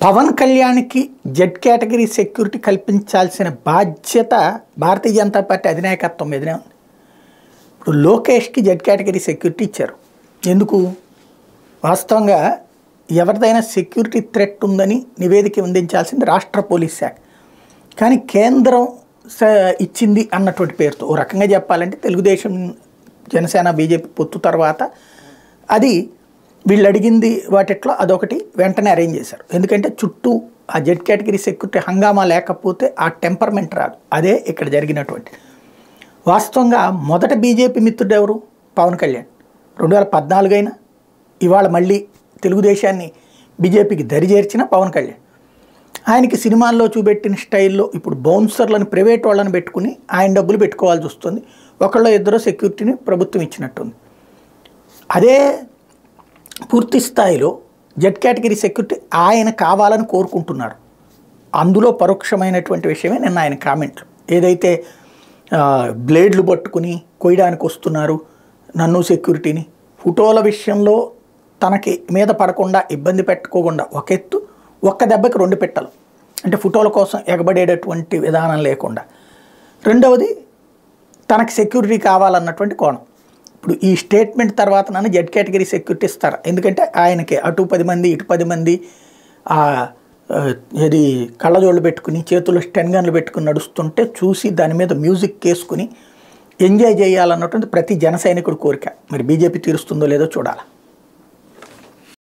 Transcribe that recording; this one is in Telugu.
పవన్ కళ్యాణ్కి జెడ్ కేటగిరీ సెక్యూరిటీ కల్పించాల్సిన బాధ్యత భారతీయ జనతా పార్టీ అధినాయకత్వం మీదనే ఉంది. ఇప్పుడు లోకేష్కి జెడ్ కేటగిరీ సెక్యూరిటీ ఇచ్చారు. ఎందుకు? వాస్తవంగా ఎవరిదైనా సెక్యూరిటీ థ్రెట్ ఉందని నివేదిక అందించాల్సింది రాష్ట్ర పోలీస్ శాఖ, కానీ కేంద్రం ఇచ్చింది అన్నటువంటి పేరుతో ఓ రకంగా చెప్పాలంటే తెలుగుదేశం జనసేన బీజేపీ పొత్తు తర్వాత అది వీళ్ళు అడిగింది వాటిట్లో అదొకటి వెంటనే అరేంజ్ చేశారు. ఎందుకంటే చుట్టూ ఆ జెడ్ కేటగిరీ సెక్యూరిటీ హంగామా లేకపోతే ఆ టెంపర్మెంట్ రాదు. అదే ఇక్కడ జరిగినటువంటి. వాస్తవంగా మొదట బీజేపీ మిత్రుడు ఎవరు? పవన్ కళ్యాణ్. 2014 అయినా ఇవాళ మళ్ళీ తెలుగుదేశాన్ని బీజేపీకి దరిచేర్చిన పవన్ కళ్యాణ్. ఆయనకి సినిమాల్లో చూపెట్టిన స్టైల్లో ఇప్పుడు బౌన్సర్లను ప్రైవేట్ వాళ్ళని పెట్టుకుని ఆయన డబ్బులు పెట్టుకోవాల్సి వస్తుంది. ఒకళ్ళో ఇద్దరు సెక్యూరిటీని ప్రభుత్వం ఇచ్చినట్టుంది. అదే పూర్తి స్థాయిలో జెడ్ కేటగిరీ సెక్యూరిటీ ఆయన కావాలని కోరుకుంటున్నారు. అందులో పరోక్షమైనటువంటి విషయమే నిన్న ఆయన కామెంట్లు. ఏదైతే బ్లేడ్లు పట్టుకుని కొయ్యడానికి వస్తున్నారు నన్ను సెక్యూరిటీని, ఫోటోల విషయంలో తనకి మీద పడకుండా ఇబ్బంది పెట్టుకోకుండా ఒక ఎత్తు, ఒక్క దెబ్బకి 2 పెట్టలు, అంటే ఫోటోల కోసం ఎగబడేటటువంటి విధానం లేకుండా. రెండవది తనకి సెక్యూరిటీ కావాలన్నటువంటి కోణం. ఇప్పుడు ఈ స్టేట్మెంట్ తర్వాత నన్ను జెడ్ కేటగిరీ సెక్యూరిటీ ఇస్తారు. ఎందుకంటే ఆయనకి అటు 10 మంది ఇటు 10 మంది ఇది కళ్ళజోళ్ళు పెట్టుకుని చేతులు స్టెన్ గన్లు పెట్టుకుని నడుస్తుంటే చూసి దాని మీద మ్యూజిక్ వేసుకుని ఎంజాయ్ చేయాలన్నటువంటి ప్రతి జన సైనికుడి కోరిక. మరి బీజేపీ తీరుస్తుందో లేదో చూడాలి.